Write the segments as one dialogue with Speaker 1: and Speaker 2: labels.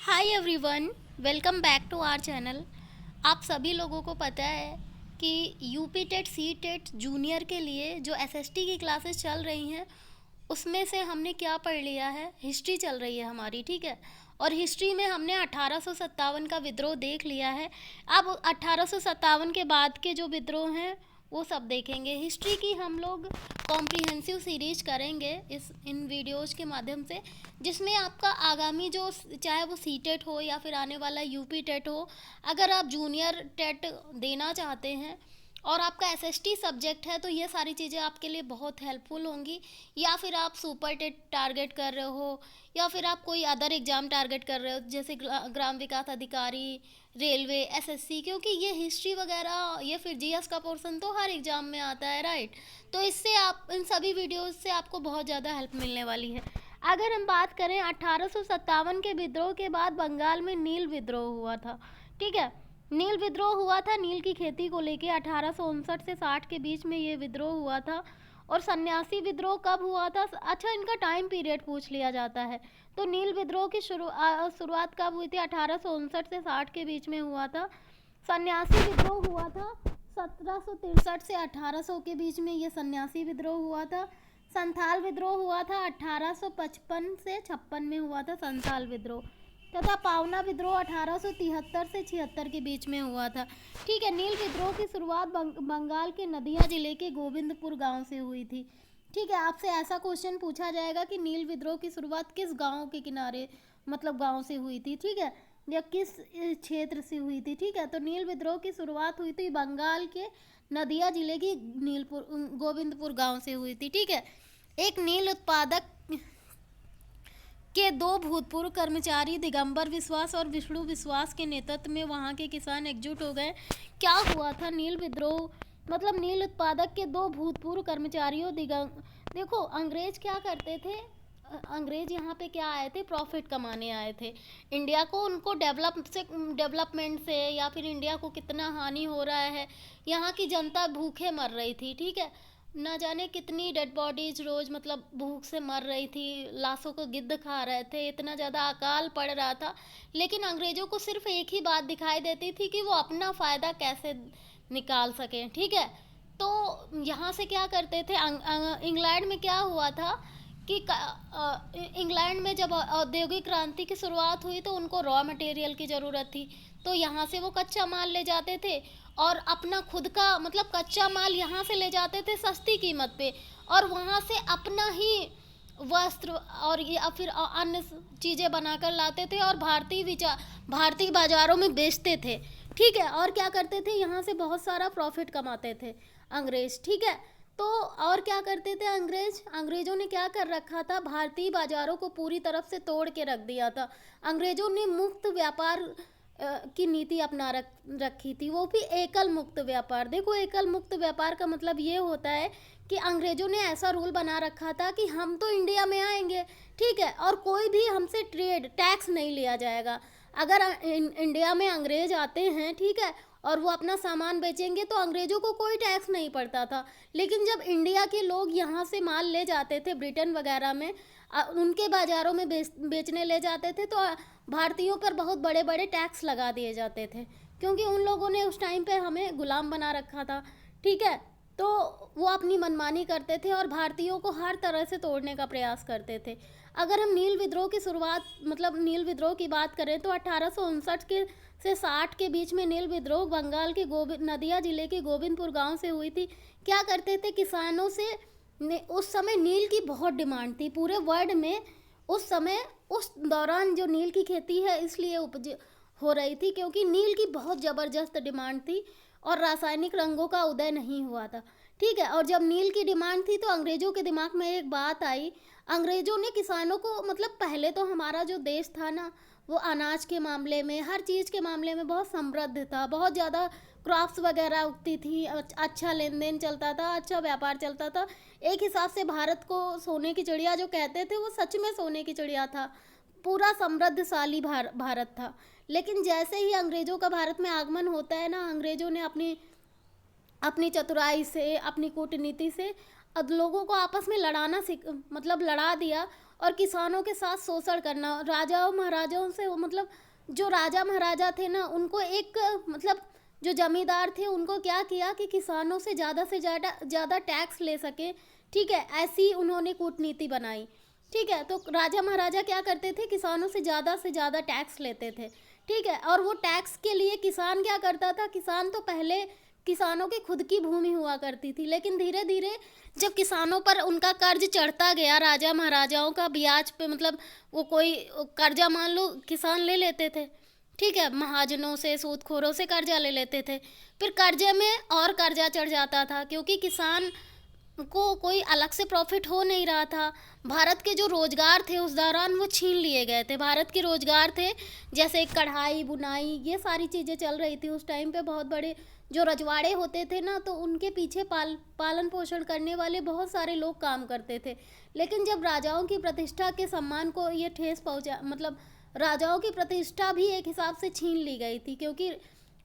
Speaker 1: Hi everyone, welcome back to our channel. आप सभी लोगों को पता है कि UP TET C TET junior के लिए जो एसएसटी की क्लासेस चल रही हैं उसमें से हमने क्या पढ़ लिया है। हिस्ट्री चल रही है हमारी, ठीक है। और हिस्ट्री में हमने 1857 का विद्रोह देख लिया है। अब 1857 के बाद के जो विद्रोह हैं वो सब देखेंगे। हिस्ट्री की हम लोग कॉम्प्रिहेंसिव सीरीज करेंगे इस इन वीडियोस के माध्यम से, जिसमें आपका आगामी जो चाहे वो सी टेट हो या फिर आने वाला यूपी टेट हो, अगर आप जूनियर टेट देना चाहते हैं और आपका एसएसटी सब्जेक्ट है तो ये सारी चीज़ें आपके लिए बहुत हेल्पफुल होंगी। या फिर आप सुपर टेट टारगेट कर रहे हो या फिर आप कोई अदर एग्ज़ाम टारगेट कर रहे हो जैसे ग्राम विकास अधिकारी, रेलवे, एसएससी, क्योंकि ये हिस्ट्री वगैरह ये फिर जीएस का पोर्शन तो हर एग्ज़ाम में आता है, राइट। तो इससे आप इन सभी वीडियोस से आपको बहुत ज़्यादा हेल्प मिलने वाली है। अगर हम बात करें 1857 के विद्रोह के बाद बंगाल में नील विद्रोह हुआ था, ठीक है। नील विद्रोह हुआ था नील की खेती को लेके 1859 से 60 के बीच में ये विद्रोह हुआ था। और सन्यासी विद्रोह कब हुआ था? अच्छा, इनका टाइम पीरियड पूछ लिया जाता है। तो नील विद्रोह की शुरुआत कब हुई थी? 1859 से 60 के बीच में हुआ था। सन्यासी विद्रोह हुआ था 1763 से 1800 के बीच में, ये सन्यासी विद्रोह हुआ था। संथाल विद्रोह हुआ था 1855 से 56 में हुआ था संथाल विद्रोह। तथा पावना विद्रोह 1873 से 76 के बीच में हुआ था, ठीक है। नील विद्रोह की शुरुआत बंगाल के नदिया जिले के गोविंदपुर गांव से हुई थी, ठीक है। आपसे ऐसा क्वेश्चन पूछा जाएगा कि नील विद्रोह की शुरुआत किस गांव के किनारे, मतलब गांव से हुई थी, ठीक है, या किस क्षेत्र से हुई थी, ठीक है। तो नील विद्रोह की शुरुआत हुई थी बंगाल के नदिया जिले की नीलपुर गोविंदपुर गांव से हुई थी, ठीक है। एक नील उत्पादक के दो भूतपूर्व कर्मचारी दिगंबर विश्वास और विष्णु विश्वास के नेतृत्व में वहां के किसान एकजुट हो गए। क्या हुआ था नील विद्रोह? मतलब नील उत्पादक के दो भूतपूर्व कर्मचारियों देखो, अंग्रेज क्या करते थे? अंग्रेज यहाँ पे क्या आए थे? प्रॉफिट कमाने आए थे। इंडिया को उनको डेवलपमेंट से या फिर इंडिया को कितना हानि हो रहा है, यहाँ की जनता भूखे मर रही थी, ठीक है। ना जाने कितनी डेड बॉडीज रोज मतलब भूख से मर रही थी, लाशों को गिद्ध खा रहे थे, इतना ज़्यादा अकाल पड़ रहा था। लेकिन अंग्रेज़ों को सिर्फ एक ही बात दिखाई देती थी कि वो अपना फ़ायदा कैसे निकाल सकें, ठीक है। तो यहाँ से क्या करते थे? इंग्लैंड में क्या हुआ था कि इंग्लैंड में जब औद्योगिक क्रांति की शुरुआत हुई तो उनको रॉ मटेरियल की ज़रूरत थी। तो यहाँ से वो कच्चा माल ले जाते थे और अपना खुद का मतलब कच्चा माल यहाँ से ले जाते थे सस्ती कीमत पे, और वहाँ से अपना ही वस्त्र और या फिर अन्य चीज़ें बनाकर लाते थे और भारतीय बाज़ारों में बेचते थे, ठीक है। और क्या करते थे? यहाँ से बहुत सारा प्रॉफिट कमाते थे अंग्रेज, ठीक है। तो और क्या करते थे अंग्रेज़ों ने क्या कर रखा था? भारतीय बाज़ारों को पूरी तरफ से तोड़ के रख दिया था। अंग्रेज़ों ने मुक्त व्यापार की नीति अपना रखी थी, वो भी एकल मुक्त व्यापार। देखो, एकल मुक्त व्यापार का मतलब ये होता है कि अंग्रेज़ों ने ऐसा रूल बना रखा था कि हम तो इंडिया में आएंगे, ठीक है, और कोई भी हमसे टैक्स नहीं लिया जाएगा। अगर इंडिया में अंग्रेज आते हैं, ठीक है, और वो अपना सामान बेचेंगे तो अंग्रेज़ों को कोई टैक्स नहीं पड़ता था। लेकिन जब इंडिया के लोग यहाँ से माल ले जाते थे ब्रिटेन वगैरह में, उनके बाज़ारों में बेचने ले जाते थे तो भारतीयों पर बहुत बड़े बड़े टैक्स लगा दिए जाते थे, क्योंकि उन लोगों ने उस टाइम पे हमें गुलाम बना रखा था, ठीक है। तो वो अपनी मनमानी करते थे और भारतीयों को हर तरह से तोड़ने का प्रयास करते थे। अगर हम नील विद्रोह की शुरुआत मतलब नील विद्रोह की बात करें तो 1859 के से 60 के बीच में नील विद्रोह बंगाल के नदिया जिले के गोविंदपुर गांव से हुई थी। क्या करते थे? किसानों से उस समय नील की बहुत डिमांड थी पूरे वर्ल्ड में। उस समय उस दौरान जो नील की खेती है इसलिए उपज हो रही थी क्योंकि नील की बहुत ज़बरदस्त डिमांड थी और रासायनिक रंगों का उदय नहीं हुआ था, ठीक है। और जब नील की डिमांड थी तो अंग्रेज़ों के दिमाग में एक बात आई। अंग्रेज़ों ने किसानों को मतलब पहले तो हमारा जो देश था ना, वो अनाज के मामले में हर चीज़ के मामले में बहुत समृद्ध था, बहुत ज़्यादा क्रॉप्स वगैरह उगती थी, अच्छा लेन देन चलता था, अच्छा व्यापार चलता था। एक हिसाब से भारत को सोने की चिड़िया जो कहते थे वो सच में सोने की चिड़िया था, पूरा समृद्धशाली भारत था। लेकिन जैसे ही अंग्रेज़ों का भारत में आगमन होता है ना, अंग्रेज़ों ने अपनी अपनी चतुराई से अपनी कूटनीति से लोगों को आपस में लड़ा दिया। और किसानों के साथ शोषण करना। राजाओं महाराजाओं से वो मतलब जो राजा महाराजा थे ना, उनको एक मतलब जो जमींदार थे उनको क्या किया कि किसानों से ज़्यादा टैक्स ले सके, ठीक है, ऐसी उन्होंने कूटनीति बनाई। ठीक है, तो राजा महाराजा क्या करते थे, किसानों से ज़्यादा टैक्स लेते थे। ठीक है, और वो टैक्स के लिए किसान क्या करता था, किसान तो पहले किसानों की खुद की भूमि हुआ करती थी, लेकिन धीरे धीरे जब किसानों पर उनका कर्ज चढ़ता गया, राजा महाराजाओं का ब्याज पे मतलब वो कोई कर्जा मान लो किसान ले लेते थे, ठीक है, महाजनों से सूदखोरों से कर्जा ले लेते थे, फिर कर्जे में और कर्जा चढ़ जाता था क्योंकि किसान को कोई अलग से प्रॉफिट हो नहीं रहा था। भारत के जो रोज़गार थे उस दौरान वो छीन लिए गए थे। भारत के रोज़गार थे जैसे कढ़ाई बुनाई, ये सारी चीज़ें चल रही थी उस टाइम पे। बहुत बड़े जो रजवाड़े होते थे ना, तो उनके पीछे पालन पोषण करने वाले बहुत सारे लोग काम करते थे। लेकिन जब राजाओं की प्रतिष्ठा के सम्मान को ये ठेस पहुंचा, मतलब राजाओं की प्रतिष्ठा भी एक हिसाब से छीन ली गई थी, क्योंकि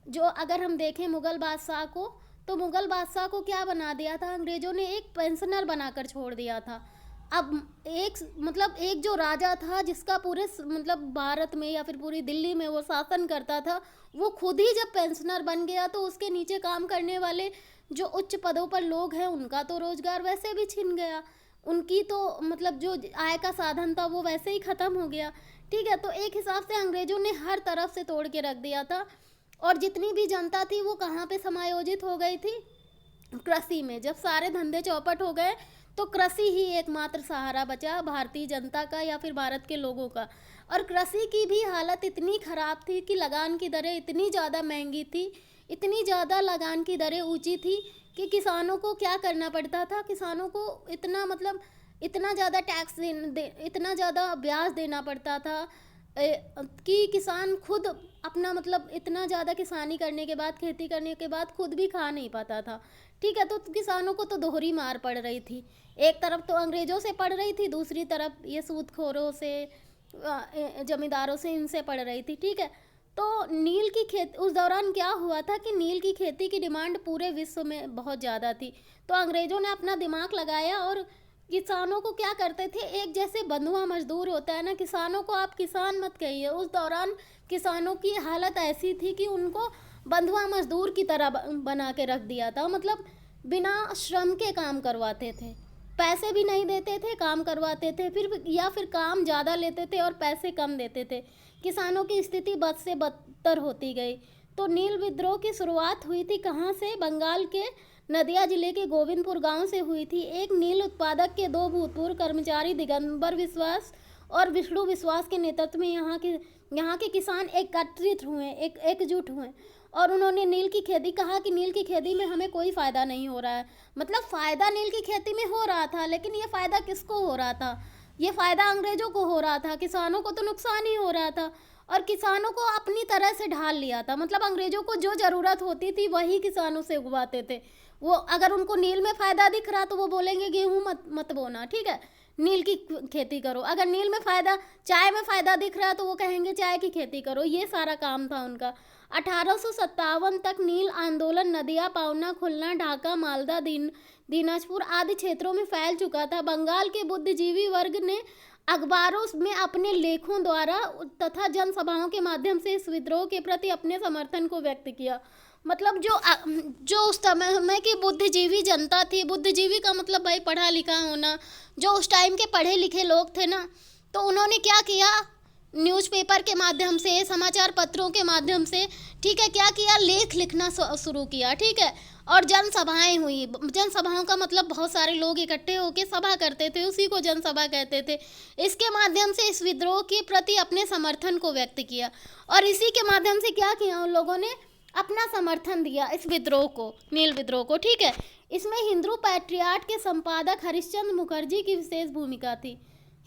Speaker 1: जो अगर हम देखें मुग़ल बादशाह को, तो मुग़ल बादशाह को क्या बना दिया था अंग्रेज़ों ने, एक पेंशनर बनाकर छोड़ दिया था। अब एक जो राजा था जिसका पूरे मतलब भारत में या फिर पूरी दिल्ली में वो शासन करता था, वो खुद ही जब पेंशनर बन गया तो उसके नीचे काम करने वाले जो उच्च पदों पर लोग हैं उनका तो रोज़गार वैसे भी छिन गया, उनकी तो मतलब जो आय का साधन था वो वैसे ही ख़त्म हो गया। ठीक है, तो एक हिसाब से अंग्रेज़ों ने हर तरफ से तोड़ के रख दिया था, और जितनी भी जनता थी वो कहाँ पे समायोजित हो गई थी, कृषि में। जब सारे धंधे चौपट हो गए तो कृषि ही एकमात्र सहारा बचा भारतीय जनता का या फिर भारत के लोगों का। और कृषि की भी हालत इतनी ख़राब थी कि लगान की दरें इतनी ज़्यादा महंगी थी, इतनी ज़्यादा लगान की दरें ऊंची थी कि किसानों को क्या करना पड़ता था, किसानों को इतना ज़्यादा टैक्स इतना ज़्यादा ब्याज देना पड़ता था कि किसान खुद अपना मतलब इतना ज़्यादा किसानी करने के बाद, खेती करने के बाद खुद भी खा नहीं पाता था। ठीक है, तो किसानों को तो दोहरी मार पड़ रही थी, एक तरफ तो अंग्रेज़ों से पड़ रही थी, दूसरी तरफ ये सूदखोरों से जमींदारों से इनसे पड़ रही थी। ठीक है, तो नील की खेती उस दौरान क्या हुआ था कि नील की खेती की डिमांड पूरे विश्व में बहुत ज़्यादा थी, तो अंग्रेज़ों ने अपना दिमाग लगाया और किसानों को क्या करते थे, एक जैसे बंधुआ मजदूर होता है ना, किसानों को आप किसान मत कहिए। उस दौरान किसानों की हालत ऐसी थी कि उनको बंधुआ मजदूर की तरह बना के रख दिया था, मतलब बिना श्रम के काम करवाते थे, पैसे भी नहीं देते थे, काम करवाते थे, फिर काम ज़्यादा लेते थे और पैसे कम देते थे। किसानों की स्थिति बद से बदतर होती गई। तो नील विद्रोह की शुरुआत हुई थी कहाँ से, बंगाल के नदिया जिले के गोविंदपुर गांव से हुई थी। एक नील उत्पादक के दो भूतपूर्व कर्मचारी दिगंबर विश्वास और विष्णु विश्वास के नेतृत्व में यहाँ के किसान एकजुट हुए और उन्होंने नील की खेती कहा कि नील की खेती में हमें कोई फ़ायदा नहीं हो रहा है। मतलब फ़ायदा नील की खेती में हो रहा था, लेकिन ये फ़ायदा किसको हो रहा था, ये फ़ायदा अंग्रेज़ों को हो रहा था, किसानों को तो नुकसान ही हो रहा था। और किसानों को अपनी तरह से ढाल लिया था, मतलब अंग्रेज़ों को जो ज़रूरत होती थी वही किसानों से उगवाते थे। वो अगर उनको नील में फ़ायदा दिख रहा तो वो बोलेंगे गेहूँ मत बोना, ठीक है, नील की खेती करो। अगर नील में फ़ायदा, चाय में फ़ायदा दिख रहा तो वो कहेंगे चाय की खेती करो। ये सारा काम था उनका। 1857 तक नील आंदोलन नदिया, पावना, खुलना, ढाका, मालदा, दिनाजपुर आदि क्षेत्रों में फैल चुका था। बंगाल के बुद्धिजीवी वर्ग ने अखबारों में अपने लेखों द्वारा तथा जनसभाओं के माध्यम से इस विद्रोह के प्रति अपने समर्थन को व्यक्त किया। मतलब जो उस समय की बुद्धिजीवी जनता थी, बुद्धिजीवी का मतलब भाई पढ़ा लिखा होना, जो उस टाइम के पढ़े लिखे लोग थे ना, तो उन्होंने क्या किया, न्यूज़पेपर के माध्यम से, समाचार पत्रों के माध्यम से, ठीक है, क्या किया, लेख लिखना शुरू किया। ठीक है, और जनसभाएं हुई। जनसभाओं का मतलब बहुत सारे लोग इकट्ठे होकर सभा करते थे, उसी को जनसभा कहते थे। इसके माध्यम से इस विद्रोह के प्रति अपने समर्थन को व्यक्त किया और इसी के माध्यम से क्या किया, उन लोगों ने अपना समर्थन दिया इस विद्रोह को, नील विद्रोह को। ठीक है, इसमें हिंदू पैट्रियाट के संपादक हरिश्चंद्र मुखर्जी की विशेष भूमिका थी।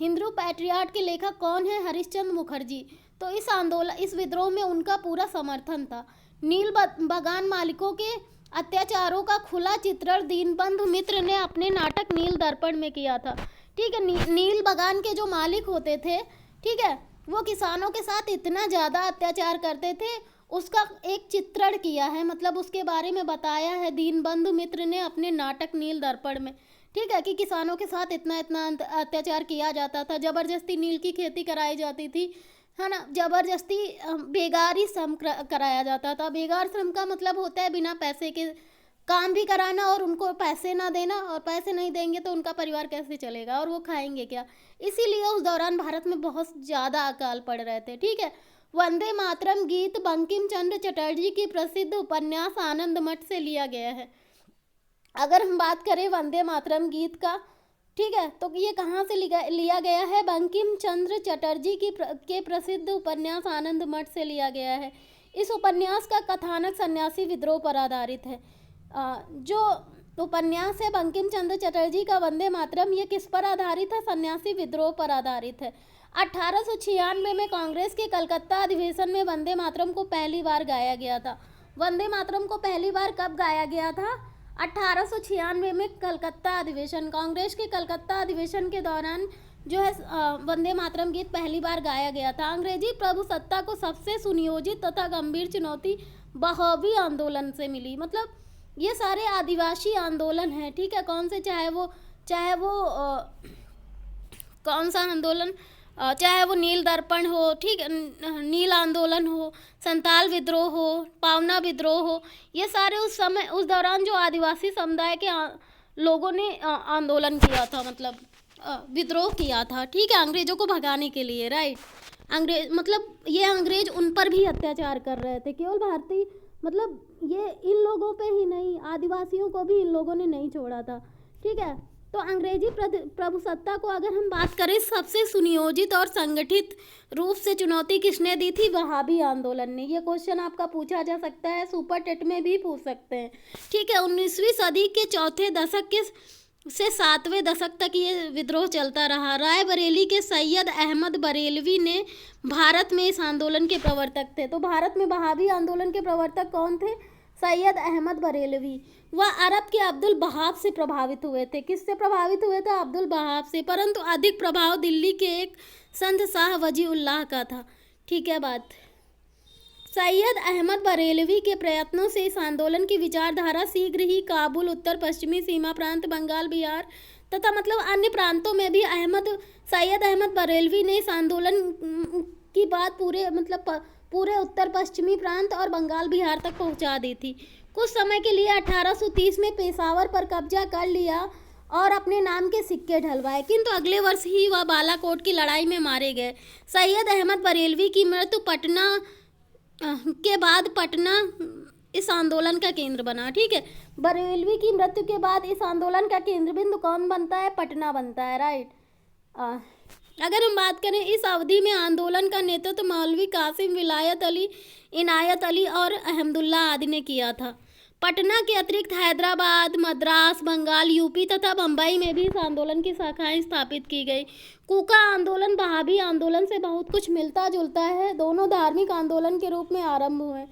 Speaker 1: हिंदू पैट्रियाट के लेखक कौन है, हरिश्चंद्र मुखर्जी। तो इस विद्रोह में उनका पूरा समर्थन था। नील बागान मालिकों के अत्याचारों का खुला चित्रण दीनबंधु मित्र ने अपने नाटक नील दर्पण में किया था। ठीक है, नील बागान के जो मालिक होते थे, ठीक है, वो किसानों के साथ इतना ज़्यादा अत्याचार करते थे, उसका एक चित्रण किया है, मतलब उसके बारे में बताया है दीनबंधु मित्र ने अपने नाटक नील दर्पण में। ठीक है, कि किसानों के साथ इतना इतना अत्याचार किया जाता था, ज़बरदस्ती नील की खेती कराई जाती थी, है ना, ज़बरदस्ती बेगारी श्रम कराया जाता था। बेगार श्रम का मतलब होता है बिना पैसे के काम भी कराना और उनको पैसे ना देना, और पैसे नहीं देंगे तो उनका परिवार कैसे चलेगा और वो खाएंगे क्या। इसीलिए उस दौरान भारत में बहुत ज़्यादा अकाल पड़ रहे थे। ठीक है, वंदे मातरम गीत बंकिम चंद्र चटर्जी की प्रसिद्ध उपन्यास आनंद मठ से लिया गया है। अगर हम बात करें वंदे मातरम गीत का, ठीक है, तो ये कहाँ से लिया गया है? बंकिम चंद्र चटर्जी के प्रसिद्ध उपन्यास आनंद मठ से लिया गया है। इस उपन्यास का कथानक सन्यासी विद्रोह पर आधारित है। जो उपन्यास है बंकिम चंद्र चटर्जी का वंदे मातरम, ये किस पर आधारित है? सन्यासी विद्रोह पर आधारित है। 1896 में कांग्रेस के कलकत्ता अधिवेशन में वंदे मातरम को पहली बार गाया गया था। वंदे मातरम को पहली बार कब गाया गया था? 1896 में कलकत्ता अधिवेशन, कांग्रेस के कलकत्ता अधिवेशन के दौरान जो है वंदे मातरम गीत पहली बार गाया गया था। अंग्रेजी प्रभुसत्ता को सबसे सुनियोजित तथा गंभीर चुनौती बहावी आंदोलन से मिली। मतलब ये सारे आदिवासी आंदोलन हैं, ठीक है, कौन से, चाहे वो कौन सा आंदोलन, चाहे वो नील दर्पण हो, ठीक है, नील आंदोलन हो, संताल विद्रोह हो, पावना विद्रोह हो, ये सारे उस दौरान जो आदिवासी समुदाय के लोगों ने आंदोलन किया था, मतलब विद्रोह किया था, ठीक है, अंग्रेजों को भगाने के लिए, राइट। ये अंग्रेज उन पर भी अत्याचार कर रहे थे, केवल भारतीय, मतलब ये इन लोगों पे ही नहीं, आदिवासियों को भी इन लोगों ने नहीं छोड़ा था। ठीक है, तो अंग्रेजी प्रभुसत्ता को अगर हम बात करें, सबसे सुनियोजित और संगठित रूप से चुनौती किसने दी थी? वहाबी आंदोलन ने। ये क्वेश्चन आपका पूछा जा सकता है, सुपर टेट में भी पूछ सकते हैं। ठीक है, 19वीं सदी के चौथे दशक से 7वें दशक तक ये विद्रोह चलता रहा। रायबरेली के सैयद अहमद बरेलवी ने भारत में इस आंदोलन के प्रवर्तक थे। तो भारत में वहाबी आंदोलन के प्रवर्तक कौन थे? सैयद अहमद बरेलवी। वह अरब के अब्दुल बहाब से प्रभावित हुए थे। किससे प्रभावित हुए थे? अब्दुल बहाब से। परंतु अधिक प्रभाव दिल्ली के एक संत शाह वजीउल्लाह का था। ठीक है बात। सैयद अहमद बरेलवी के प्रयत्नों से इस आंदोलन की विचारधारा शीघ्र ही काबुल, उत्तर पश्चिमी सीमा प्रांत, बंगाल, बिहार तथा मतलब अन्य प्रांतों में भी सैयद अहमद बरेलवी ने इस आंदोलन की बात पूरे उत्तर पश्चिमी प्रांत और बंगाल, बिहार तक पहुंचा दी थी। कुछ समय के लिए 1830 में पेशावर पर कब्जा कर लिया और अपने नाम के सिक्के ढलवाए, किंतु अगले वर्ष ही वह बालाकोट की लड़ाई में मारे गए। सैयद अहमद बरेलवी की मृत्यु के बाद पटना इस आंदोलन का केंद्र बना। ठीक है, बरेलवी की मृत्यु के बाद इस आंदोलन का केंद्र बिंदु कौन बनता है? पटना बनता है, राइट। अगर हम बात करें, इस अवधि में आंदोलन का नेतृत्व मौलवी कासिम, विलायत अली, इनायत अली और अहमदुल्ला आदि ने किया था। पटना के अतिरिक्त हैदराबाद, मद्रास, बंगाल, यूपी तथा बम्बई में भी इस आंदोलन की शाखाएं स्थापित की गई। कूका आंदोलन वहाबी आंदोलन से बहुत कुछ मिलता जुलता है। दोनों धार्मिक आंदोलन के रूप में आरंभ हुए,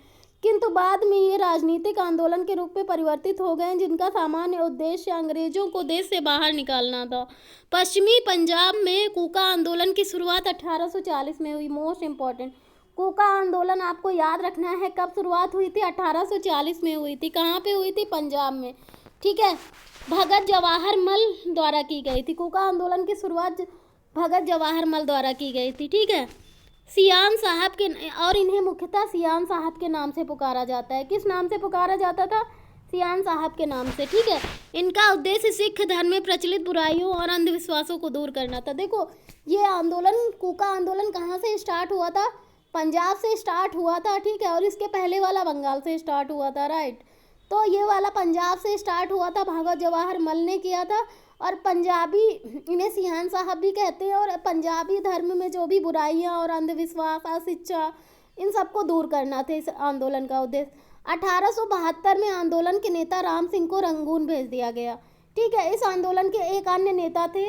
Speaker 1: किंतु बाद में ये राजनीतिक आंदोलन के रूप में परिवर्तित हो गए, जिनका सामान्य उद्देश्य अंग्रेजों को देश से बाहर निकालना था। पश्चिमी पंजाब में कूका आंदोलन की शुरुआत 1840 में हुई। मोस्ट इम्पॉर्टेंट, कूका आंदोलन आपको याद रखना है, कब शुरुआत हुई थी? 1840 में हुई थी। कहाँ पे हुई थी? पंजाब में। ठीक है, भगत जवाहर मल द्वारा की गई थी। कूका आंदोलन की शुरुआत भगत जवाहर मल द्वारा की गई थी। ठीक है, सियान साहब के, और इन्हें मुख्यतः सियान साहब के नाम से पुकारा जाता है। किस नाम से पुकारा जाता था? सियान साहब के नाम से। ठीक है, इनका उद्देश्य सिख धर्म में प्रचलित बुराइयों और अंधविश्वासों को दूर करना था। देखो, ये आंदोलन, कूका आंदोलन कहाँ से स्टार्ट हुआ था? पंजाब से स्टार्ट हुआ था। ठीक है, और इसके पहले वाला बंगाल से स्टार्ट हुआ था, राइट। तो ये वाला पंजाब से स्टार्ट हुआ था, भगत जवाहर मल ने किया था। और पंजाबी, इन्हें सियान साहब भी कहते हैं, और पंजाबी धर्म में जो भी बुराइयां और अंधविश्वास, अशिक्षा, इन सबको दूर करना था इस आंदोलन का उद्देश्य। 1872 में आंदोलन के नेता राम सिंह को रंगून भेज दिया गया। ठीक है, इस आंदोलन के एक अन्य नेता थे,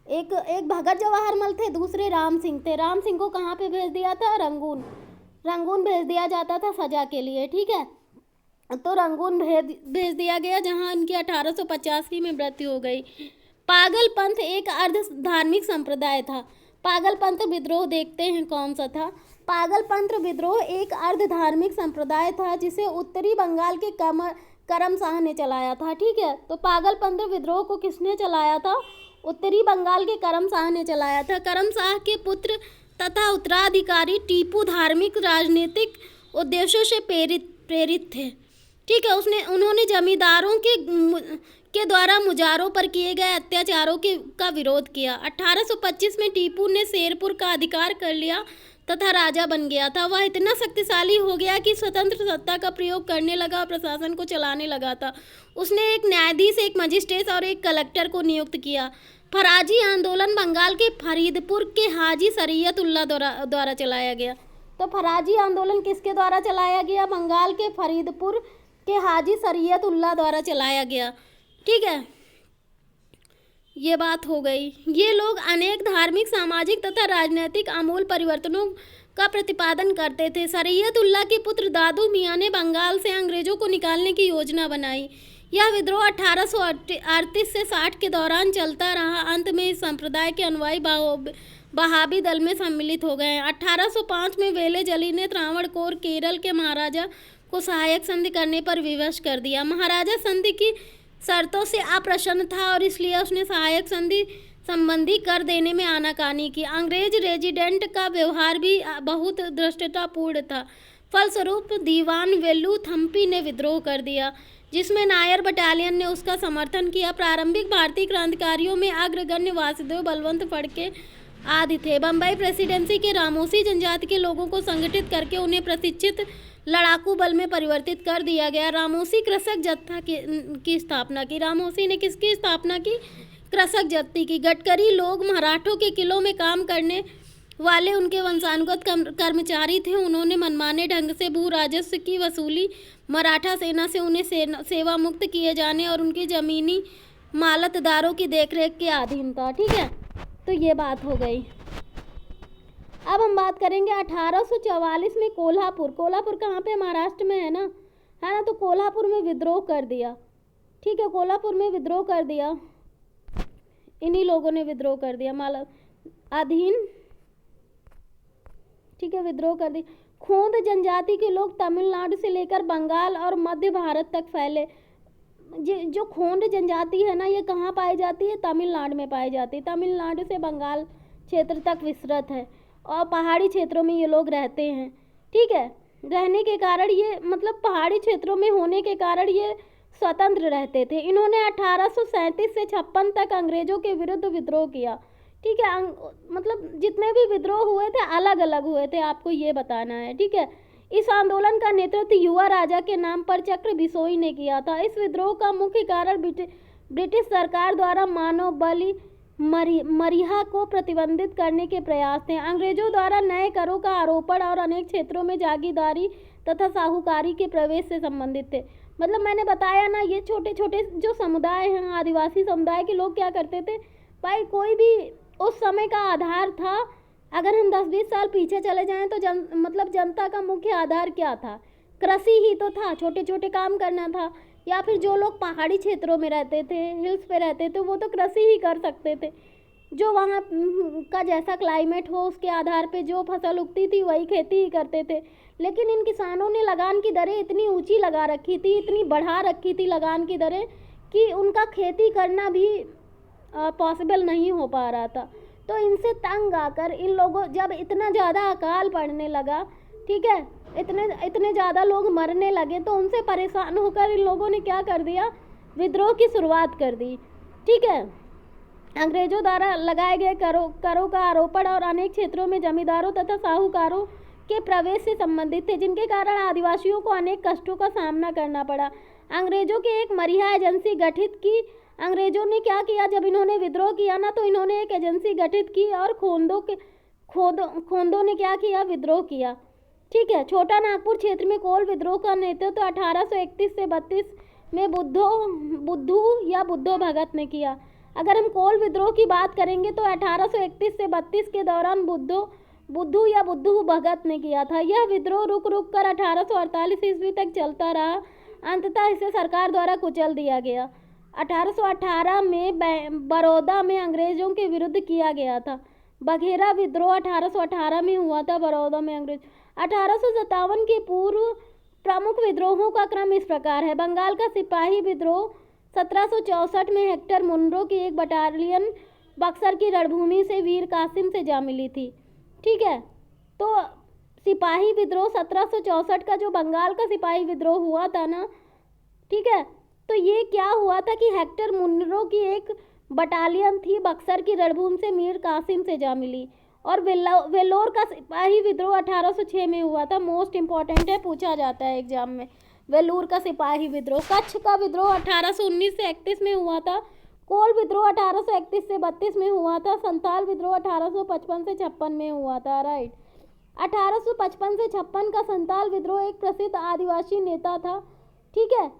Speaker 1: एक भगत जवाहर मल थे, दूसरे राम सिंह थे। राम सिंह को कहाँ पे भेज दिया था? रंगून भेज दिया जाता था सजा के लिए। ठीक है, तो रंगून भेज दिया गया, जहां इनकी 1885 में मृत्यु हो गई। पागलपंथ एक अर्ध धार्मिक संप्रदाय था। पागलपंथ विद्रोह देखते हैं कौन सा था। पागलपंथ विद्रोह एक अर्ध धार्मिक संप्रदाय था, जिसे उत्तरी बंगाल के करम शाह ने चलाया था। ठीक है, तो पागलपंथ विद्रोह को किसने चलाया था? उत्तरी बंगाल के करम शाह ने चलाया था। करम शाह के पुत्र तथा उत्तराधिकारी टीपू धार्मिक राजनीतिक उद्देश्यों से प्रेरित थे। ठीक है, उन्होंने जमींदारों के द्वारा मुजारों पर किए गए अत्याचारों का विरोध किया। 1825 में टीपू ने शेरपुर का अधिकार कर लिया तथा राजा बन गया था। वह इतना शक्तिशाली हो गया कि स्वतंत्र सत्ता का प्रयोग करने लगा और प्रशासन को चलाने लगा था। उसने एक न्यायाधीश, एक मजिस्ट्रेट और एक कलेक्टर को नियुक्त किया। फराजी आंदोलन बंगाल के फरीदपुर के हाजी शरीयत उल्लाह द्वारा चलाया गया। तो फराजी आंदोलन किसके द्वारा चलाया गया? बंगाल के फरीदपुर के हाजी शरीयत उल्लाह द्वारा चलाया गया। ठीक है, ये बात हो गई। ये लोग अनेक धार्मिक, सामाजिक तथा राजनीतिक आमूल परिवर्तनों का प्रतिपादन करते थे। शरीयत उल्लाह के पुत्र दादू मियाँ ने बंगाल से अंग्रेजों को निकालने की योजना बनाई। यह विद्रोह 1838 से 60 के दौरान चलता रहा। अंत में इस संप्रदाय के अनुयायी बहाबी दल में सम्मिलित हो गए। 1805 में वेले जली ने त्रावणकोर केरल के महाराजा को सहायक संधि करने पर विवश कर दिया। महाराजा संधि की शर्तों से अप्रसन्न था और इसलिए उसने सहायक संधि संबंधी कर देने में आनाकानी की। अंग्रेज रेजिडेंट का व्यवहार भी बहुत धृष्टतापूर्ण था। फलस्वरूप दीवान वेलू थम्पी ने विद्रोह कर दिया, जिसमें नायर बटालियन ने उसका समर्थन किया। प्रारंभिक भारतीय क्रांतिकारियों में अग्रगण्य वासुदेव बलवंत फड़के आदि थे। बम्बई प्रेसिडेंसी के रामोसी जनजाति के लोगों को संगठित करके उन्हें प्रशिक्षित लड़ाकू बल में परिवर्तित कर दिया गया। रामोसी कृषक जत्था की स्थापना की। रामोसी ने किसकी स्थापना की? कृषक जत्थे की। गडकरी लोग मराठों के किलों में काम करने वाले उनके वंशानुगत कर्मचारी थे। उन्होंने मनमाने ढंग से भू राजस्व की वसूली, मराठा सेना से उन्हें सेवा मुक्त किए जाने और उनकी जमीनी मालतदारों की देखरेख के अधीन था। ठीक है, तो ये बात हो गई। अब हम बात करेंगे 1844 में कोल्हापुर कहाँ पे? महाराष्ट्र में है ना, तो कोल्हापुर में विद्रोह कर दिया। ठीक है, कोल्हापुर में विद्रोह कर दिया, इन्हीं लोगों ने विद्रोह कर दिया, अधीन। ठीक है, विद्रोह कर दी। खोंद जनजाति के लोग तमिलनाडु से लेकर बंगाल और मध्य भारत तक फैले। जो खोंड जनजाति है ना, ये कहाँ पाई जाती है? तमिलनाडु में पाई जाती है। तमिलनाडु से बंगाल क्षेत्र तक विस्तृत है और पहाड़ी क्षेत्रों में ये लोग रहते हैं। ठीक है, रहने के कारण ये पहाड़ी क्षेत्रों में होने के कारण ये स्वतंत्र रहते थे। इन्होंने 1837 से 56 तक अंग्रेजों के विरुद्ध विद्रोह किया। ठीक है, जितने भी विद्रोह हुए थे अलग अलग हुए थे, आपको ये बताना है। ठीक है, इस आंदोलन का नेतृत्व युवा राजा के नाम पर चक्र बिसोई ने किया था। इस विद्रोह का मुख्य कारण ब्रिटिश सरकार द्वारा मानव बलि मरीहा को प्रतिबंधित करने के प्रयास थे। अंग्रेजों द्वारा नए करों का आरोपण और अनेक क्षेत्रों में जागीरदारी तथा साहूकारी के प्रवेश से संबंधित थे। मैंने बताया ना, ये छोटे छोटे जो समुदाय हैं, आदिवासी समुदाय के लोग क्या करते थे भाई, कोई भी उस समय का आधार था। अगर हम 10-20 साल पीछे चले जाएं तो जनता का मुख्य आधार क्या था? कृषि ही तो था, छोटे छोटे काम करना था। या फिर जो लोग पहाड़ी क्षेत्रों में रहते थे, हिल्स पे रहते थे, वो तो कृषि ही कर सकते थे। जो वहाँ का जैसा क्लाइमेट हो उसके आधार पे जो फसल उगती थी वही खेती ही करते थे। लेकिन इन किसानों ने लगान की दरें इतनी ऊंची लगा रखी थी, इतनी बढ़ा रखी थी लगान की दरें, कि उनका खेती करना भी पॉसिबल नहीं हो पा रहा था। तो इनसे तंग आकर इन लोगों, जब इतना ज़्यादा अकाल पड़ने लगा, ठीक है, इतने ज़्यादा लोग मरने लगे, तो उनसे परेशान होकर इन लोगों ने क्या कर दिया? विद्रोह की शुरुआत कर दी। ठीक है, अंग्रेजों द्वारा लगाए गए करों का आरोपण और अनेक क्षेत्रों में जमींदारों तथा साहूकारों के प्रवेश से संबंधित थे, जिनके कारण आदिवासियों को अनेक कष्टों का सामना करना पड़ा। अंग्रेजों की एक मरीहा एजेंसी गठित की। अंग्रेजों ने क्या किया, जब इन्होंने विद्रोह किया ना, तो इन्होंने एक एजेंसी गठित की और खोंदों ने क्या किया? विद्रोह किया। ठीक है, छोटा नागपुर क्षेत्र में कोल विद्रोह का नेतृत्व 1831 से 32 में बुद्धू भगत ने किया। अगर हम कोल विद्रोह की बात करेंगे तो 1831 से 32 के दौरान बुद्धू भगत ने किया था। यह विद्रोह रुक कर 1848 ईस्वी तक चलता रहा। अंततः इसे सरकार द्वारा कुचल दिया गया। 1818 में बड़ौदा में अंग्रेजों के विरुद्ध किया गया था। बघेरा विद्रोह 1818 में हुआ था बड़ौदा में अंग्रेज। 1857 के प्रमुख विद्रोहों का क्रम इस प्रकार है। बंगाल का सिपाही विद्रोह 1764 में हेक्टर मुनरो की एक बटालियन बक्सर की रणभूमि से वीर कासिम से जा मिली थी। ठीक है, तो सिपाही विद्रोह 1764 का जो बंगाल का सिपाही विद्रोह हुआ था ना, ठीक है, तो ये क्या हुआ था कि हेक्टर मुनरो की एक बटालियन थी बक्सर की रणभूमि से मीर कासिम से जा मिली। और वेल्लोर का सिपाही विद्रोह 1806 में हुआ था। मोस्ट इम्पॉर्टेंट है, पूछा जाता है एग्जाम में। वेल्लोर का सिपाही विद्रोह। कच्छ का विद्रोह 1819 से 31 में हुआ था। कोल विद्रोह 1831 से 32 में हुआ था। संथाल विद्रोह 1855 से 56 में हुआ था। राइट, 1855 से 56 का संथाल विद्रोह एक प्रसिद्ध आदिवासी नेता था। ठीक है,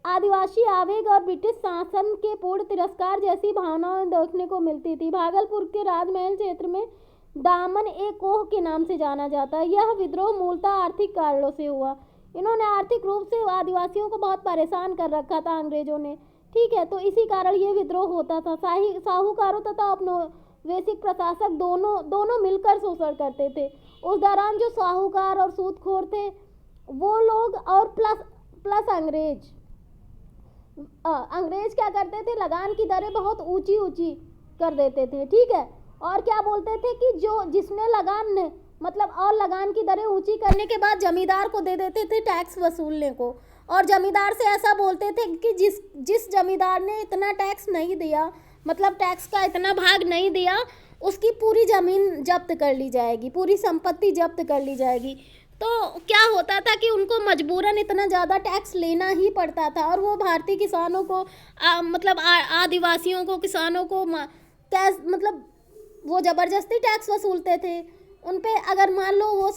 Speaker 1: आदिवासी आवेग और ब्रिटिश शासन के पूर्ण तिरस्कार जैसी भावनाएं देखने को मिलती थी। भागलपुर के राजमहल क्षेत्र में दामन ए कोह के नाम से जाना जाता है। यह विद्रोह मूलतः आर्थिक कारणों से हुआ। इन्होंने आर्थिक रूप से आदिवासियों को बहुत परेशान कर रखा था अंग्रेजों ने। ठीक है, तो इसी कारण ये विद्रोह होता था। साहूकारों तथा औपनिवेशिक प्रशासक दोनों मिलकर शोषण करते थे। उस दौरान जो साहूकार और सूदखोर थे वो लोग और प्लस अंग्रेज क्या करते थे, लगान की दरें बहुत ऊंची ऊंची कर देते थे। ठीक है, और क्या बोलते थे कि जिसने लगान की दरें ऊंची करने के बाद जमींदार को दे देते थे टैक्स वसूलने को। और जमींदार से ऐसा बोलते थे कि जिस जमींदार ने इतना टैक्स नहीं दिया, मतलब टैक्स का इतना भाग नहीं दिया, उसकी पूरी ज़मीन जब्त कर ली जाएगी, पूरी संपत्ति जब्त कर ली जाएगी। तो क्या होता था कि उनको मजबूरन इतना ज़्यादा टैक्स लेना ही पड़ता था। और वो भारतीय किसानों को आदिवासियों को, किसानों को वो ज़बरदस्ती टैक्स वसूलते थे उन पे। अगर मान लो वो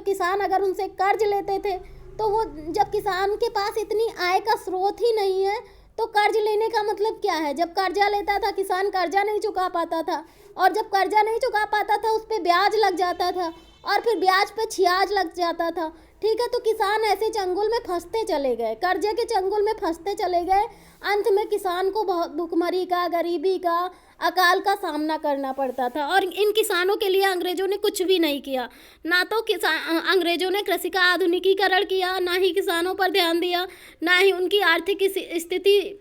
Speaker 1: किसान अगर उनसे कर्ज लेते थे, तो वो जब किसान के पास इतनी आय का स्रोत ही नहीं है तो कर्ज लेने का मतलब क्या है। जब कर्जा लेता था किसान, कर्जा नहीं चुका पाता था, और जब कर्जा नहीं चुका पाता था उस पर ब्याज लग जाता था, और फिर ब्याज पे छियाज लग जाता था। ठीक है, तो किसान ऐसे चंगुल में फंसते चले गए, कर्जे के चंगुल में फंसते चले गए। अंत में किसान को बहुत भुखमरी का, गरीबी का, अकाल का सामना करना पड़ता था। और इन किसानों के लिए अंग्रेजों ने कुछ भी नहीं किया। ना तो अंग्रेजों ने कृषि का आधुनिकीकरण किया, ना ही किसानों पर ध्यान दिया, ना ही उनकी आर्थिक स्थिति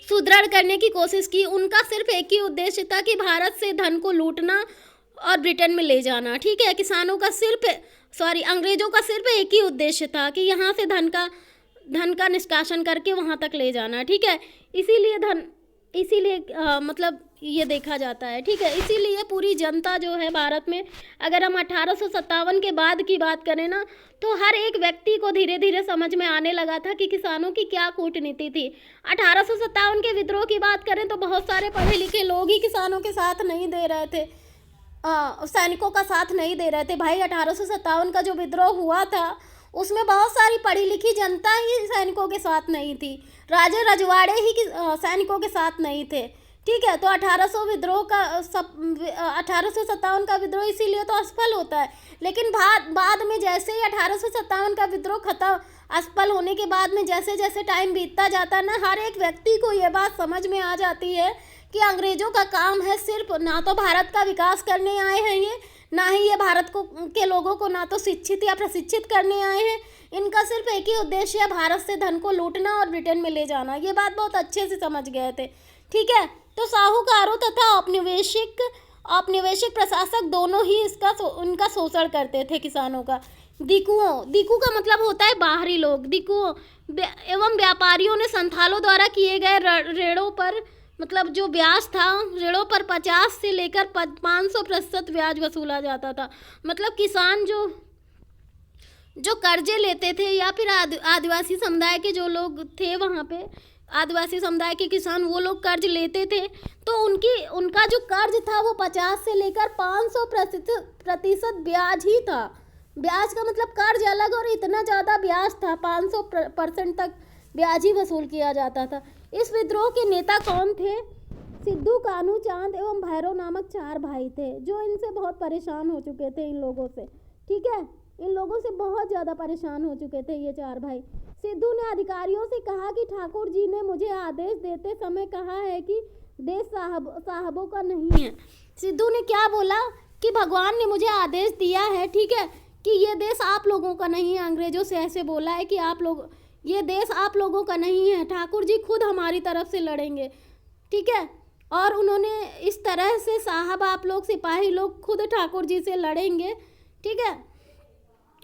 Speaker 1: सुदृढ़ करने की कोशिश की। उनका सिर्फ एक ही उद्देश्य था कि भारत से धन को लूटना और ब्रिटेन में ले जाना। ठीक है, अंग्रेजों का सिर्फ एक ही उद्देश्य था कि यहाँ से धन का निष्कासन करके वहाँ तक ले जाना। ठीक है, इसीलिए ये देखा जाता है। ठीक है, इसीलिए पूरी जनता जो है भारत में, अगर हम 1857 के बाद की बात करें ना, तो हर एक व्यक्ति को धीरे धीरे समझ में आने लगा था कि किसानों की क्या कूटनीति थी। 1857 के विद्रोह की बात करें तो बहुत सारे पढ़े लिखे लोग ही किसानों के साथ नहीं दे रहे थे, सैनिकों का साथ नहीं दे रहे थे। भाई 1857 का जो विद्रोह हुआ था उसमें बहुत सारी पढ़ी लिखी जनता ही सैनिकों के साथ नहीं थी, राजे रजवाड़े ही सैनिकों के साथ नहीं थे। ठीक है, तो 1857 का विद्रोह इसीलिए तो असफल होता है। लेकिन बाद में जैसे ही 1857 का विद्रोह असफल होने के बाद में जैसे जैसे टाइम बीतता जाता है ना, हर एक व्यक्ति को ये बात समझ में आ जाती है कि अंग्रेजों का काम है सिर्फ ना तो भारत का विकास करने आए हैं ये, ना ही ये भारत के लोगों को ना तो शिक्षित या प्रशिक्षित करने आए हैं। इनका सिर्फ एक ही उद्देश्य है, भारत से धन को लूटना और ब्रिटेन में ले जाना। ये बात बहुत अच्छे से समझ गए थे। ठीक है, तो साहूकारों तथा औपनिवेशिक प्रशासक दोनों ही उनका शोषण करते थे किसानों का। दिकू का मतलब होता है बाहरी लोग। दिकुओं एवं व्यापारियों ने संथालों द्वारा किए गए ऋणों पर, जो ब्याज था, ऋणों पर 50 से लेकर 500% ब्याज वसूला जाता था। किसान जो कर्जे लेते थे, या फिर आदिवासी समुदाय के जो लोग थे वहाँ पे, आदिवासी समुदाय के किसान, वो लोग कर्ज लेते थे, तो उनका जो कर्ज था वो 50 से लेकर 500% ब्याज ही था। ब्याज का मतलब कर्ज अलग, और इतना ज़्यादा ब्याज था, 500% तक ब्याज ही वसूल किया जाता था। इस विद्रोह के नेता कौन थे? सिद्धू, कान्हू चांद एवं भैरव नामक 4 भाई थे, जो इनसे बहुत परेशान हो चुके थे, इन लोगों से। ठीक है, इन लोगों से बहुत ज़्यादा परेशान हो चुके थे ये 4 भाई। सिद्धू ने अधिकारियों से कहा कि ठाकुर जी ने मुझे आदेश देते समय कहा है कि देश साहबों का नहीं है। सिद्धू ने क्या बोला कि भगवान ने मुझे आदेश दिया है, ठीक है, कि ये देश आप लोगों का नहीं है। अंग्रेजों से ऐसे बोला है कि आप लोग, ये देश आप लोगों का नहीं है, ठाकुर जी खुद हमारी तरफ से लड़ेंगे, ठीक है। और उन्होंने इस तरह से, साहब आप लोग सिपाही लोग खुद ठाकुर जी से लड़ेंगे, ठीक है।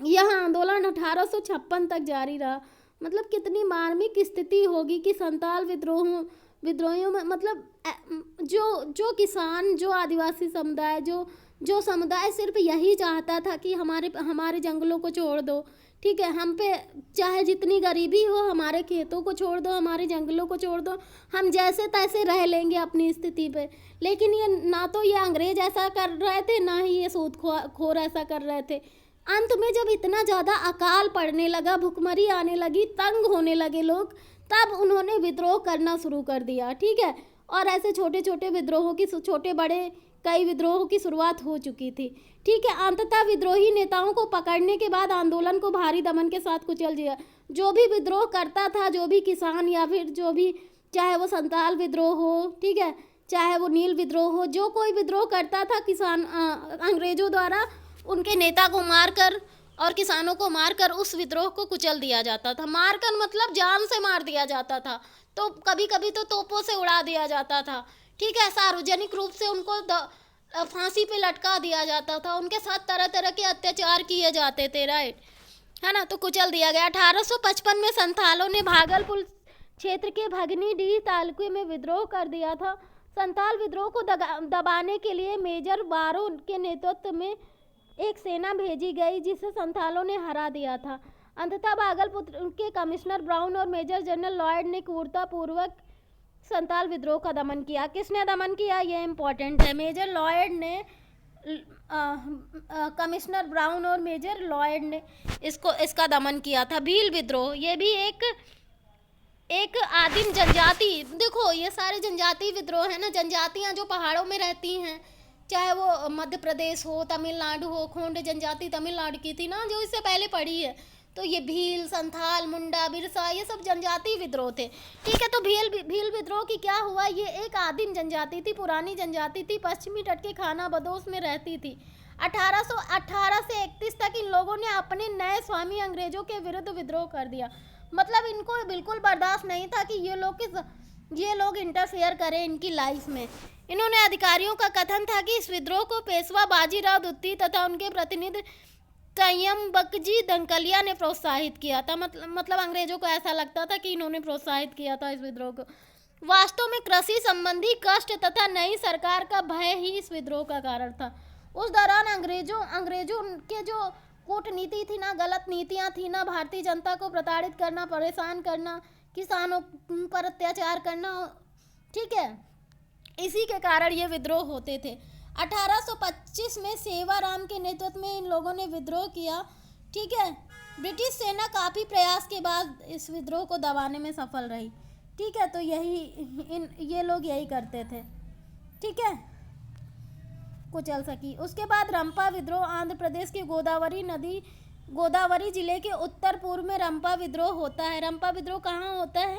Speaker 1: यह आंदोलन 1856 तक जारी रहा। मतलब कितनी मार्मिक स्थिति होगी कि संताल विद्रोहियों में, मतलब जो किसान, जो आदिवासी समुदाय, जो समुदाय सिर्फ यही चाहता था कि हमारे जंगलों को छोड़ दो, ठीक है, हम पे चाहे जितनी गरीबी हो, हमारे खेतों को छोड़ दो, हमारे जंगलों को छोड़ दो, हम जैसे तैसे रह लेंगे अपनी स्थिति पे। लेकिन ये ना तो ये अंग्रेज ऐसा कर रहे थे, ना ही ये सूदखोर ऐसा कर रहे थे। अंत में जब इतना ज़्यादा अकाल पड़ने लगा, भुखमरी आने लगी, तंग होने लगे लोग, तब उन्होंने विद्रोह करना शुरू कर दिया, ठीक है। और ऐसे छोटे छोटे विद्रोहों की, छोटे बड़े कई विद्रोहों की शुरुआत हो चुकी थी, ठीक है। अंततः विद्रोही नेताओं को पकड़ने के बाद आंदोलन को भारी दमन के साथ कुचल दिया। जो भी विद्रोह करता था, जो भी किसान या फिर जो भी, चाहे वो संताल विद्रोह हो, ठीक है, चाहे वो नील विद्रोह हो, जो कोई विद्रोह करता था किसान, अंग्रेजों द्वारा उनके नेता को मारकर और किसानों को मारकर उस विद्रोह को कुचल दिया जाता था। मारकर मतलब जान से मार दिया जाता था, तो कभी कभी तो तोपों से उड़ा दिया जाता था, ठीक है। सार्वजनिक रूप से उनको फांसी पे लटका दिया जाता था, उनके साथ तरह तरह के अत्याचार किए जाते थे, राइट, है ना। तो कुचल दिया गया। 1855 में संथालों ने भागलपुर क्षेत्र के भगनी-डीह तालुके में विद्रोह कर दिया था। संथाल विद्रोह को दबाने के लिए मेजर बारो के नेतृत्व में एक सेना भेजी गई, जिसे संथालों ने हरा दिया था। अंततः भागलपुर के कमिश्नर ब्राउन और मेजर जनरल लॉयड ने क्रूरतापूर्वक संथाल विद्रोह का दमन किया। किसने दमन किया, ये इम्पोर्टेंट है। मेजर लॉयड ने, कमिश्नर ब्राउन और मेजर लॉयड ने इसका दमन किया था। भील विद्रोह, ये भी एक आदिम जनजाति, देखो ये सारे जनजाति विद्रोह है ना, जनजातियां जो पहाड़ों में रहती हैं, चाहे वो मध्य प्रदेश हो, तमिलनाडु हो, खोंड जनजाति तमिलनाडु की थी ना, जो इससे पहले पढ़ी है, तो ये भील, संथाल, मुंडा, बिरसा, ये सब जनजाति विद्रोह थे, ठीक है। तो भील विद्रोह की क्या हुआ, ये एक आदिम जनजाति थी, पुरानी जनजाति थी, पश्चिमी तट के खाना बदोश में रहती थी। 1818 से 31 तक इन लोगों ने अपने नए स्वामी अंग्रेजों के विरुद्ध विद्रोह कर दिया। मतलब इनको बिल्कुल बर्दाश्त नहीं था कि ये लोग इंटरफेयर करें इनकी लाइफ में। इन्होंने, अधिकारियों का कथन था कि इस विद्रोह को पेशवा बाजीराव द्वितीय तथा उनके प्रतिनिधि तय्यमबकजी दंकलिया ने प्रोत्साहित किया था। मतलब अंग्रेजों को ऐसा लगता था कि इन्होंने प्रोत्साहित किया था इस विद्रोह को। वास्तव में कृषि संबंधी कष्ट तथा नई सरकार का भय ही इस विद्रोह का कारण था। उस दौरान अंग्रेजों के जो कूटनीति थी ना, गलत नीतियां थी ना, भारतीय जनता को प्रताड़ित करना, परेशान करना, किसानों पर अत्याचार करना, ठीक है, इसी के कारण ये विद्रोह होते थे। 1825 में सेवाराम के नेतृत्व में इन लोगों ने विद्रोह किया, ठीक है। ब्रिटिश सेना काफ़ी प्रयास के बाद इस विद्रोह को दबाने में सफल रही, ठीक है। तो ये लोग यही करते थे, ठीक है, कुचल सकी। उसके बाद रंपा विद्रोह, आंध्र प्रदेश के गोदावरी जिले के उत्तर पूर्व में रंपा विद्रोह होता है। रंपा विद्रोह कहाँ होता है,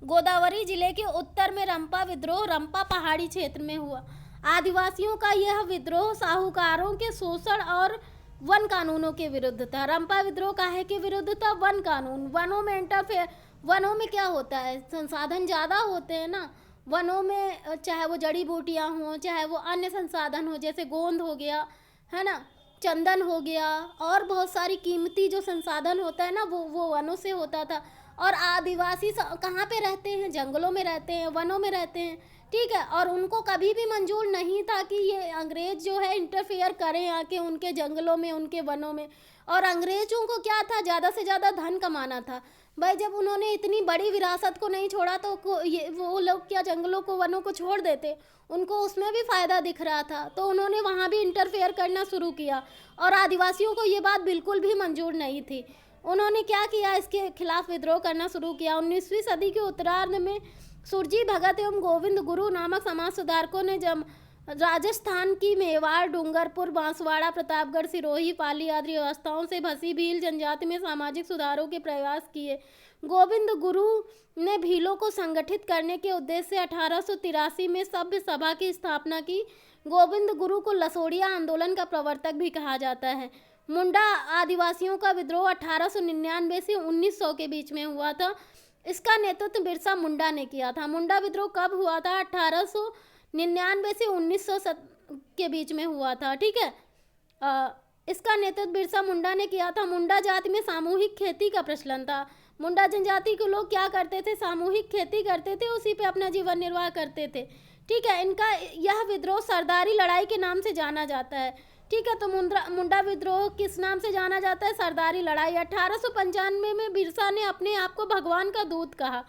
Speaker 1: गोदावरी जिले के उत्तर में रंपा विद्रोह रंपा पहाड़ी क्षेत्र में हुआ। आदिवासियों का यह विद्रोह साहूकारों के शोषण और वन कानूनों के विरुद्ध था। रंपा विद्रोह काहे के विरुद्ध था, वन कानून, वनों में इंटरफेयर। वनों में क्या होता है, संसाधन ज़्यादा होते हैं ना वनों में, चाहे वो जड़ी बूटियाँ हों, चाहे वो अन्य संसाधन हो, जैसे गोंद हो गया, है ना, चंदन हो गया, और बहुत सारी कीमती जो संसाधन होता है ना, वो वनों से होता था। और आदिवासी कहाँ पे रहते हैं, जंगलों में रहते हैं, वनों में रहते हैं, ठीक है। और उनको कभी भी मंजूर नहीं था कि ये अंग्रेज जो है इंटरफेयर करें आके उनके जंगलों में, उनके वनों में। और अंग्रेजों को क्या था, ज़्यादा से ज़्यादा धन कमाना था भाई। जब उन्होंने इतनी बड़ी विरासत को नहीं छोड़ा तो वो लोग क्या जंगलों को, वनों को छोड़ देते, उनको उसमें भी फ़ायदा दिख रहा था, तो उन्होंने वहाँ भी इंटरफेयर करना शुरू किया। और आदिवासियों को ये बात बिल्कुल भी मंजूर नहीं थी। उन्होंने क्या किया, इसके खिलाफ विद्रोह करना शुरू किया। 19वीं सदी के उत्तरार्ध में सुरजी भगत एवं गोविंद गुरु नामक समाज सुधारकों ने जब राजस्थान की मेवाड़, डूंगरपुर, बांसवाड़ा, प्रतापगढ़, सिरोही, पाली आदि व्यवस्थाओं से भसी भील जनजाति में सामाजिक सुधारों के प्रयास किए। गोविंद गुरु ने भीलों को संगठित करने के उद्देश्य से 1883 में सभ्य सभा की स्थापना की। गोविंद गुरु को लसोड़िया आंदोलन का प्रवर्तक भी कहा जाता है। मुंडा आदिवासियों का विद्रोह 1899 से 1900 के बीच में हुआ था। इसका नेतृत्व बिरसा मुंडा ने किया था। मुंडा विद्रोह कब हुआ था? 1899 से 1900 के बीच में हुआ था। ठीक है, इसका नेतृत्व बिरसा मुंडा ने किया था। मुंडा जाति में सामूहिक खेती का प्रचलन था। मुंडा जनजाति के लोग क्या करते थे? सामूहिक खेती करते थे, उसी पे अपना जीवन निर्वाह करते थे। ठीक है, इनका यह विद्रोह सरदारी लड़ाई के नाम से जाना जाता है। ठीक है, तो मुंडा विद्रोह किस नाम से जाना जाता है? सरदारी लड़ाई। 1895 में बिरसा ने अपने आप को भगवान का दूत कहा।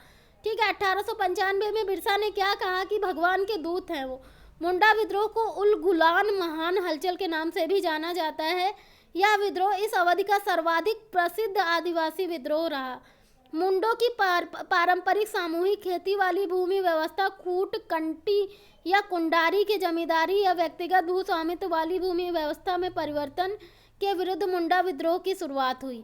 Speaker 1: ठीक है, 1895 में बिरसा ने क्या कहा कि भगवान के दूत हैं वो। मुंडा विद्रोह को उल गुलान महान हलचल के नाम से भी जाना जाता है। यह विद्रोह इस अवधि का सर्वाधिक प्रसिद्ध आदिवासी विद्रोह रहा। मुंडों की पारंपरिक सामूहिक खेती वाली भूमि व्यवस्था खूट, कंटी या कुंडारी के जमींदारी या व्यक्तिगत भू स्वामित्व वाली भूमि व्यवस्था में परिवर्तन के विरुद्ध मुंडा विद्रोह की शुरुआत हुई।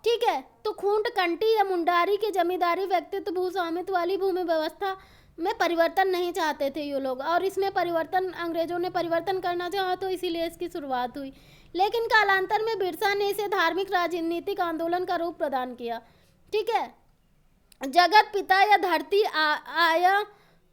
Speaker 1: ठीक है, तो खूंट, कंटी या मुंडारी के जमींदारी, व्यक्तित्व, भू स्वामित्व वाली भूमि व्यवस्था में परिवर्तन नहीं चाहते थे ये लोग, और इसमें परिवर्तन अंग्रेजों ने परिवर्तन करना चाहा, तो इसीलिए इसकी शुरुआत हुई। लेकिन कालांतर में बिरसा ने इसे धार्मिक राजनीतिक आंदोलन का रूप प्रदान किया। ठीक है, जगत पिता या धरती आया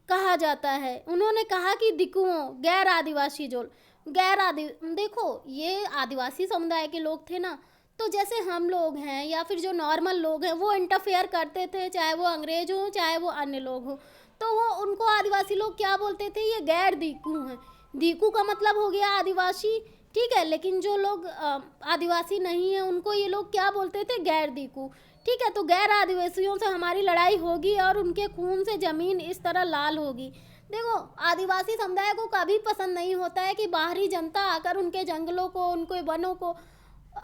Speaker 1: कहा जाता है। उन्होंने कहा कि दिकुओं, गैर आदिवासी जो देखो ये आदिवासी समुदाय के लोग थे ना, तो जैसे हम लोग हैं या फिर जो नॉर्मल लोग हैं वो इंटरफेयर करते थे, चाहे वो अंग्रेज हो चाहे वो अन्य लोग हो, तो वो उनको आदिवासी लोग क्या बोलते थे? ये गैर दीकू हैं। दीकू का मतलब हो गया आदिवासी। ठीक है, लेकिन जो लोग आदिवासी नहीं है उनको ये लोग क्या बोलते थे? गैर दीकू। ठीक है, तो गैर आदिवासियों से हमारी लड़ाई होगी और उनके खून से ज़मीन इस तरह लाल होगी। देखो, आदिवासी समुदाय को कभी पसंद नहीं होता है कि बाहरी जनता आकर उनके जंगलों को, उनके वनों को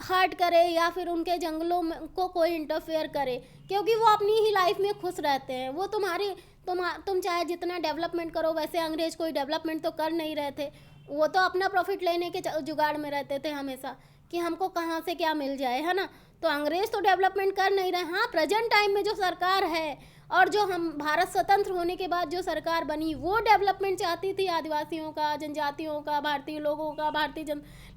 Speaker 1: हर्ट करे या फिर उनके जंगलों में को कोई इंटरफेयर करे, क्योंकि वो अपनी ही लाइफ में खुश रहते हैं। वो तुम चाहे जितना डेवलपमेंट करो, वैसे अंग्रेज कोई डेवलपमेंट तो कर नहीं रहे थे। वो तो अपना प्रॉफिट लेने के जुगाड़ में रहते थे हमेशा कि हमको कहाँ से क्या मिल जाए, है ना। तो अंग्रेज तो डेवलपमेंट कर नहीं रहे। हाँ, प्रेजेंट टाइम में जो सरकार है और जो हम भारत स्वतंत्र होने के बाद जो सरकार बनी वो डेवलपमेंट चाहती थी आदिवासियों का, जनजातियों का, भारतीय लोगों का,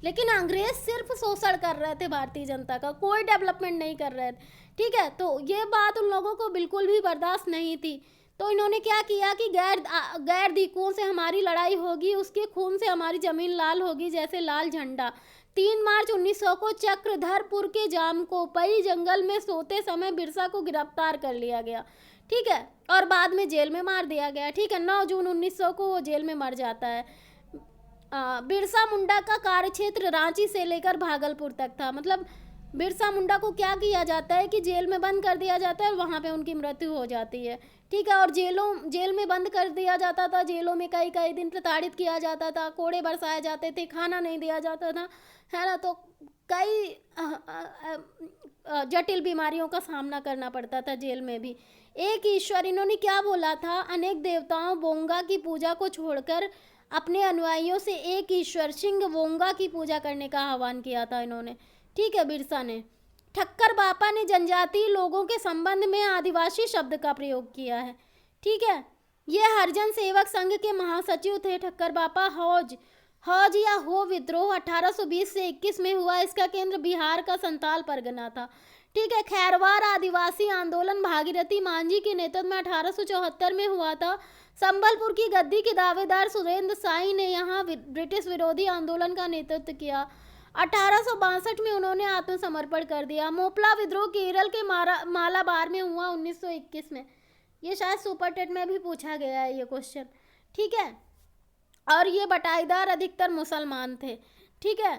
Speaker 1: लेकिन अंग्रेज सिर्फ शोषण कर रहे थे भारतीय जनता का, कोई डेवलपमेंट नहीं कर रहे थे। ठीक है, तो ये बात उन लोगों को बिल्कुल भी बर्दाश्त नहीं थी। तो इन्होंने क्या किया कि गैर दीकुओं से हमारी लड़ाई होगी, उसके खून से हमारी ज़मीन लाल होगी जैसे लाल झंडा। 3 मार्च 1900 को चक्रधरपुर के जामकोपई जंगल में सोते समय बिरसा को गिरफ्तार कर लिया गया। ठीक है, और बाद में जेल में मार दिया गया। ठीक है, 9 जून 1900 को वो जेल में मर जाता है। बिरसा मुंडा का कार्यक्षेत्र रांची से लेकर भागलपुर तक था। मतलब बिरसा मुंडा को क्या किया जाता है कि जेल में बंद कर दिया जाता है और वहाँ पे उनकी मृत्यु हो जाती है। ठीक है, और जेल में बंद कर दिया जाता था। जेलों में कई कई दिन प्रताड़ित किया जाता था, कोड़े बरसाए जाते थे, खाना नहीं दिया जाता था, है ना। तो कई जटिल बीमारियों का सामना करना पड़ता था जेल में भी। एक ईश्वर, इन्होंने क्या बोला था? अनेक देवताओं बोंगा की पूजा को छोड़कर अपने अनुयायियों से एक ईश्वर सिंह बोंगा की पूजा करने का आह्वान किया था इन्होंने। ठीक है, बिरसा ने। ठक्कर बापा ने जनजातीय लोगों के संबंध में आदिवासी शब्द का प्रयोग किया है। ठीक है, ये हरिजन सेवक संघ के महासचिव थे ठक्कर बापा। हौज या हो विद्रोह 1820 से 21 में हुआ। इसका केंद्र बिहार का संताल परगना था। ठीक है, खैरवार आदिवासी आंदोलन भागीरथी मांझी के नेतृत्व में 1874 में हुआ था। संबलपुर की गद्दी के दावेदार सुरेंद्र साई ने यहाँ ब्रिटिश विरोधी आंदोलन का नेतृत्व किया। 1862 में उन्होंने आत्मसमर्पण कर दिया। मोपला विद्रोह केरल के मालाबार में हुआ 1921 में। ये शायद सुपर टेट में भी पूछा गया है ये क्वेश्चन। ठीक है, और ये बटाईदार अधिकतर मुसलमान थे। ठीक है,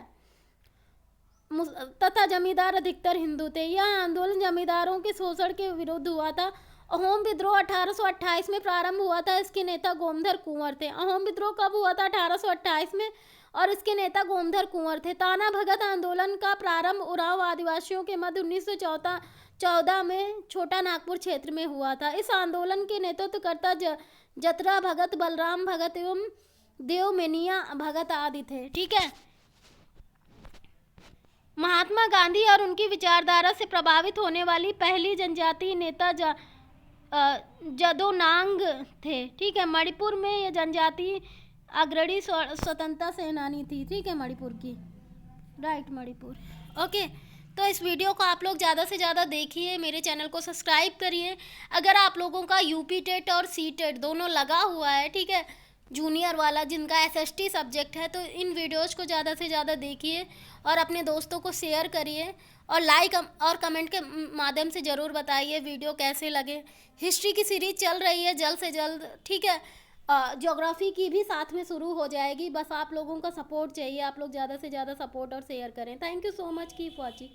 Speaker 1: तथा जमींदार अधिकतर हिंदू थे। यह आंदोलन जमींदारों के शोषण के विरुद्ध हुआ था। अहोम विद्रोह 1828 में प्रारंभ हुआ था। इसके नेता गोमधर कुंवर थे। अहोम विद्रोह कब हुआ था? 1828 में, और इसके नेता गोमधर कुंवर थे। ताना भगत आंदोलन का प्रारंभ उरांव आदिवासियों के मध्य 1914 में छोटा नागपुर क्षेत्र में हुआ था। इस आंदोलन के नेतृत्वकर्ता जतरा भगत, बलराम भगत एवं देवमेनिया भगत आदि थे। ठीक है, महात्मा गांधी और उनकी विचारधारा से प्रभावित होने वाली पहली जनजातीय नेता जदोनांग थे। ठीक है, मणिपुर में ये जनजाति अग्रणी स्वतंत्रता सेनानी थी। ठीक है, मणिपुर की, राइट, मणिपुर। ओके, तो इस वीडियो को आप लोग ज़्यादा से ज़्यादा देखिए, मेरे चैनल को सब्सक्राइब करिए। अगर आप लोगों का यूपी टेट और सी टेट दोनों लगा हुआ है, ठीक है, जूनियर वाला जिनका एसएसटी सब्जेक्ट है, तो इन वीडियोज़ को ज़्यादा से ज़्यादा देखिए और अपने दोस्तों को शेयर करिए और लाइक और कमेंट के माध्यम से ज़रूर बताइए वीडियो कैसे लगे। हिस्ट्री की सीरीज चल रही है जल्द से जल्द, ठीक है। ज्योग्राफी की भी साथ में शुरू हो जाएगी, बस आप लोगों का सपोर्ट चाहिए, आप लोग ज़्यादा से ज़्यादा सपोर्ट और शेयर करें। Thank you so much, keep watching.